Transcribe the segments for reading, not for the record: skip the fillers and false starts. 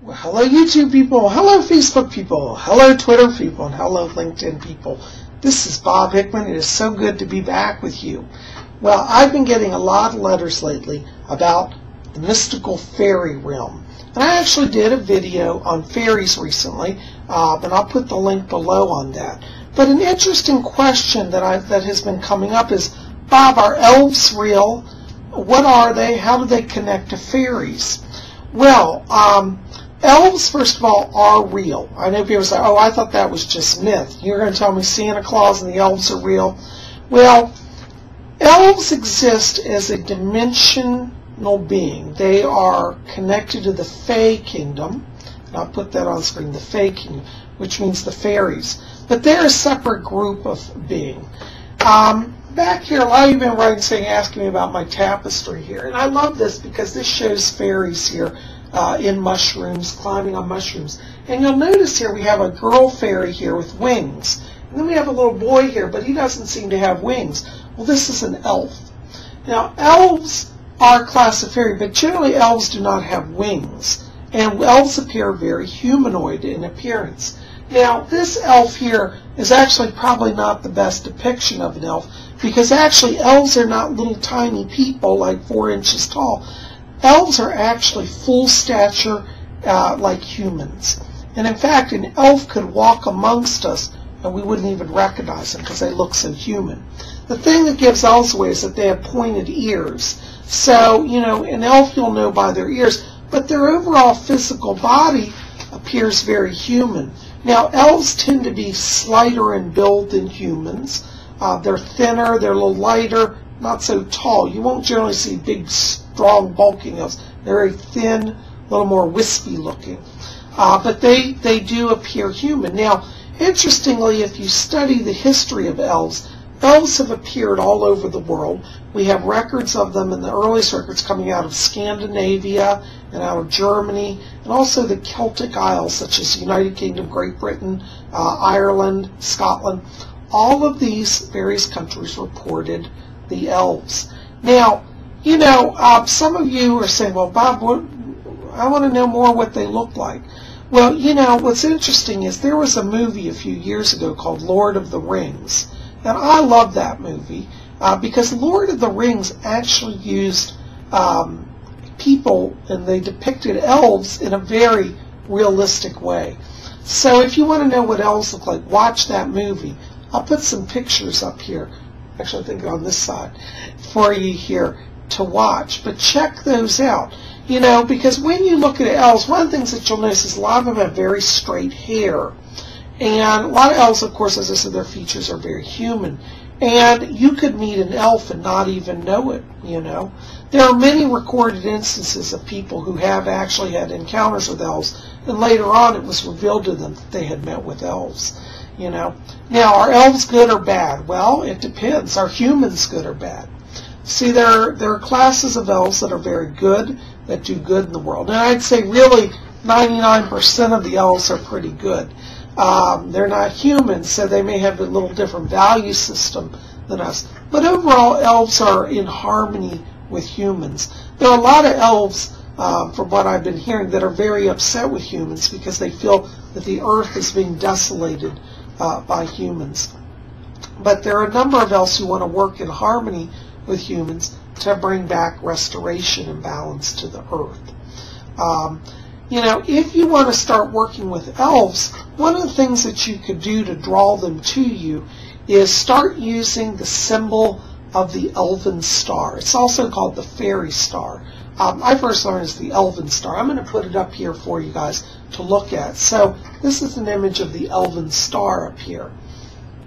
Well, hello YouTube people, hello Facebook people, hello Twitter people, and hello LinkedIn people. This is Bob Hickman. It is so good to be back with you. Well, I've been getting a lot of letters lately about the mystical fairy realm. And I actually did a video on fairies recently, and I'll put the link below on that. But an interesting question that has been coming up is, Bob, are elves real? What are they? How do they connect to fairies? Well, elves, first of all, are real. I know people say, oh, I thought that was just myth. You're going to tell me Santa Claus and the elves are real? Well, elves exist as a dimensional being. They are connected to the Fae Kingdom. And I'll put that on screen, the Fae Kingdom, which means the fairies. But they're a separate group of being. Back here, a lot of you have been writing, asking me about my tapestry here. And I love this because this shows fairies here. In mushrooms, climbing on mushrooms. And you'll notice here we have a girl fairy here with wings. And then we have a little boy here, but he doesn't seem to have wings. Well, this is an elf. Now, elves are a class of fairy, but generally elves do not have wings. And elves appear very humanoid in appearance. Now, this elf here is actually probably not the best depiction of an elf, because actually elves are not little tiny people like 4 inches tall. Elves are actually full stature like humans. And in fact, an elf could walk amongst us and we wouldn't even recognize them because they look so human. The thing that gives elves away is that they have pointed ears. So, you know, an elf you'll know by their ears, but their overall physical body appears very human. Now, elves tend to be slighter in build than humans. They're thinner, they're a little lighter, not so tall. You won't generally see big, strong, bulking elves. They're very thin, a little more wispy looking. But they do appear human. Now, interestingly, if you study the history of elves, elves have appeared all over the world. We have records of them in the earliest records coming out of Scandinavia and out of Germany, and also the Celtic Isles, such as the United Kingdom, Great Britain, Ireland, Scotland. All of these various countries reported the elves. Now, you know, some of you are saying, well, Bob, I want to know more what they look like. Well, you know, what's interesting is there was a movie a few years ago called Lord of the Rings. And I love that movie because Lord of the Rings actually used people, and they depicted elves in a very realistic way. So if you want to know what elves look like, watch that movie. I'll put some pictures up here. Actually, I think on this side for you here to watch. But check those out. You know, because when you look at elves, one of the things that you'll notice is a lot of them have very straight hair. And a lot of elves, of course, as I said, their features are very human. And you could meet an elf and not even know it, you know. There are many recorded instances of people who have actually had encounters with elves, and later on it was revealed to them that they had met with elves, you know. Now, are elves good or bad? Well, it depends. Are humans good or bad? See, there are classes of elves that are very good, that do good in the world. And I'd say really 99% of the elves are pretty good. They're not humans, so they may have a little different value system than us. But overall, elves are in harmony with humans. There are a lot of elves, from what I've been hearing, that are very upset with humans because they feel that the earth is being desolated by humans. But there are a number of elves who want to work in harmony with humans to bring back restoration and balance to the earth. You know, if you want to start working with elves, one of the things that you could do to draw them to you is start using the symbol of the elven star. It's also called the fairy star. I first learned it's the elven star. I'm going to put it up here for you guys to look at. So this is an image of the elven star up here.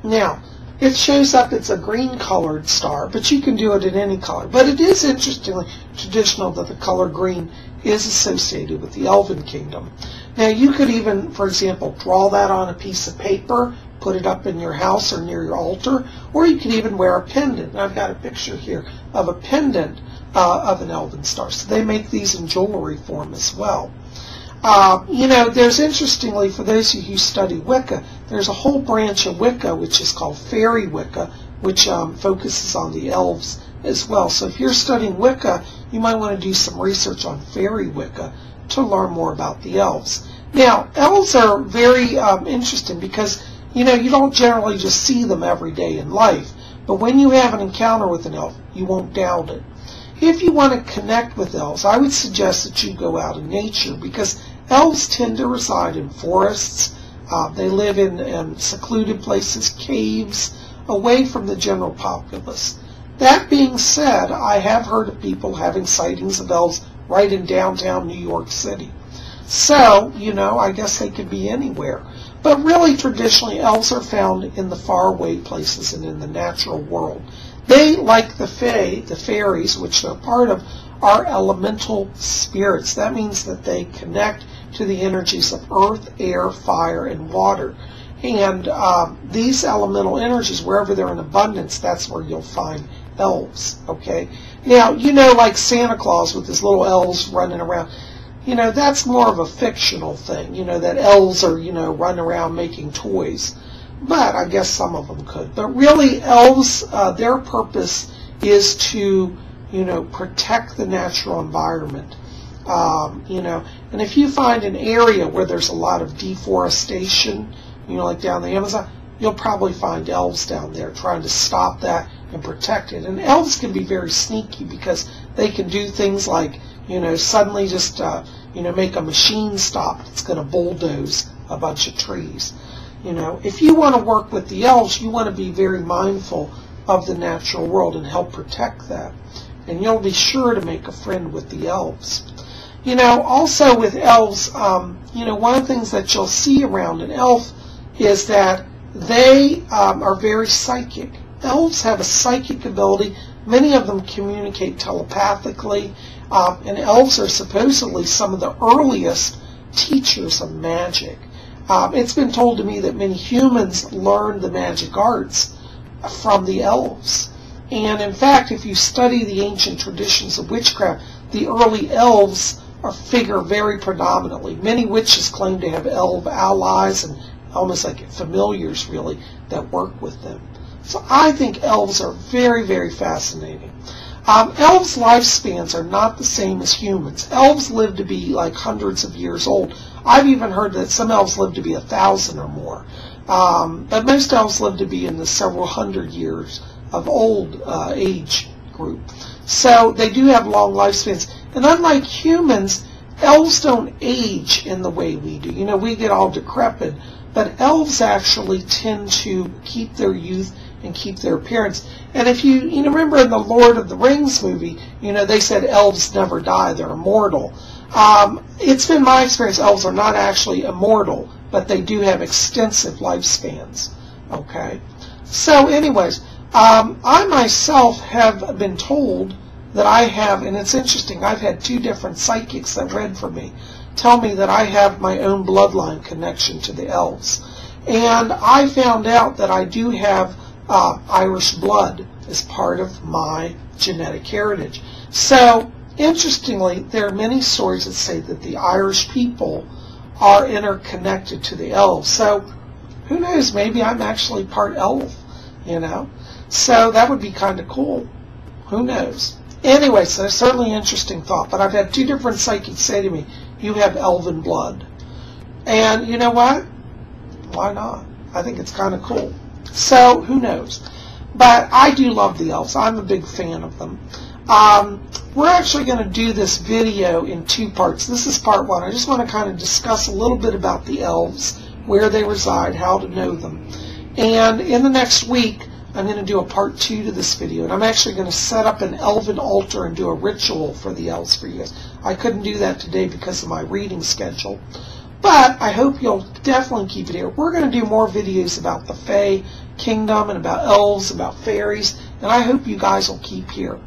Now, it shows up, it's a green colored star, but you can do it in any color. But it is interestingly traditional that the color green is associated with the Elven Kingdom. Now you could even, for example, draw that on a piece of paper, put it up in your house or near your altar, or you could even wear a pendant. And I've got a picture here of a pendant of an Elven star. So they make these in jewelry form as well. You know, there's interestingly, for those of you who study Wicca, there's a whole branch of Wicca which is called Fairy Wicca, which focuses on the elves as well. So if you're studying Wicca, you might want to do some research on Fairy Wicca to learn more about the elves. Now, elves are very interesting because, you don't generally just see them every day in life. But when you have an encounter with an elf, you won't doubt it. If you want to connect with elves, I would suggest that you go out in nature because elves tend to reside in forests. They live in secluded places, caves, away from the general populace. That being said, I have heard of people having sightings of elves right in downtown New York City. So, I guess they could be anywhere. But really, traditionally, elves are found in the faraway places and in the natural world. They, like the fae, the fairies, which they're part of, are elemental spirits. That means that they connect to the energies of earth, air, fire, and water. And these elemental energies, wherever they're in abundance, that's where you'll find elves, okay? Now, like Santa Claus with his little elves running around, that's more of a fictional thing, that elves are, running around making toys. But I guess some of them could. But really, elves, their purpose is to, protect the natural environment. And if you find an area where there's a lot of deforestation, like down the Amazon, you'll probably find elves down there trying to stop that and protect it. And elves can be very sneaky because they can do things like, suddenly just, make a machine stop that's going to bulldoze a bunch of trees. If you want to work with the elves, you want to be very mindful of the natural world and help protect that. And you'll be sure to make a friend with the elves. Also with elves, one of the things that you'll see around an elf is that they are very psychic. Elves have a psychic ability. Many of them communicate telepathically. And elves are supposedly some of the earliest teachers of magic. It's been told to me that many humans learned the magic arts from the elves. And in fact, if you study the ancient traditions of witchcraft, the early elves figure very predominantly. Many witches claim to have elf allies and almost like familiars, really, that work with them. So I think elves are very, very fascinating. Elves' lifespans are not the same as humans. Elves live to be like hundreds of years old. I've even heard that some elves live to be 1,000 or more. But most elves live to be in the several hundred years of old age group. So they do have long lifespans. And unlike humans, elves don't age in the way we do. We get all decrepit. But elves actually tend to keep their youth and keep their appearance. And if you remember in the Lord of the Rings movie, they said elves never die, they're immortal. It's been my experience elves are not actually immortal, but they do have extensive lifespans. Okay? So anyways, I myself have been told that I have, and it's interesting, I've had 2 different psychics that read for me, tell me that I have my own bloodline connection to the elves. And I found out that I do have Irish blood as part of my genetic heritage. So, interestingly, there are many stories that say that the Irish people are interconnected to the elves. So, who knows, maybe I'm actually part elf, So, that would be kind of cool. Who knows? Anyway, so it's certainly an interesting thought. But I've had 2 different psychics say to me, you have elven blood. And you know what? Why not? I think it's kind of cool. So, who knows? But I do love the elves. I'm a big fan of them. We're actually going to do this video in 2 parts. This is part 1. I just want to kind of discuss a little bit about the elves, where they reside, how to know them. And in the next week, I'm going to do a part 2 to this video. And I'm actually going to set up an elven altar and do a ritual for the elves for you guys. I couldn't do that today because of my reading schedule. But I hope you'll definitely keep it here. We're going to do more videos about the Fae Kingdom and about elves, about fairies, and I hope you guys will keep here.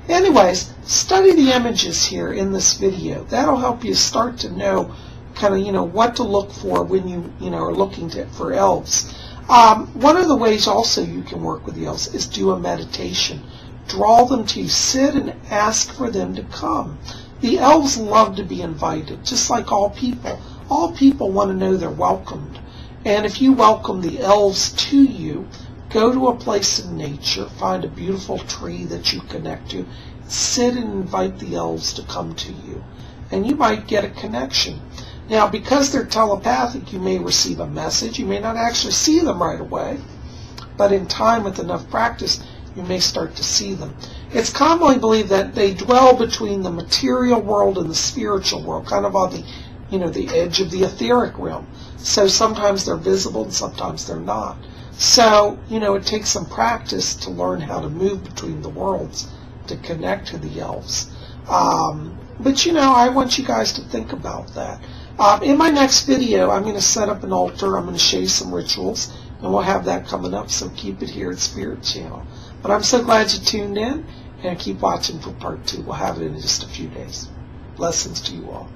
Anyways, study the images here in this video. That'll help you start to know kind of, what to look for when you, are looking for elves. One of the ways also you can work with the elves is do a meditation. Draw them to you. Sit and ask for them to come. The elves love to be invited, just like all people. All people want to know they're welcomed. And if you welcome the elves to you, go to a place in nature, find a beautiful tree that you connect to, sit and invite the elves to come to you. and you might get a connection. Now, because they're telepathic, you may receive a message. You may not actually see them right away, but in time, with enough practice, you may start to see them. It's commonly believed that they dwell between the material world and the spiritual world, kind of on the edge of the etheric realm. So sometimes they're visible and sometimes they're not. So, it takes some practice to learn how to move between the worlds to connect to the elves. But I want you guys to think about that. In my next video, I'm going to set up an altar. I'm going to show you some rituals, and we'll have that coming up, so keep it here at Spirit Channel. But I'm so glad you tuned in, and keep watching for part 2. We'll have it in just a few days. Blessings to you all.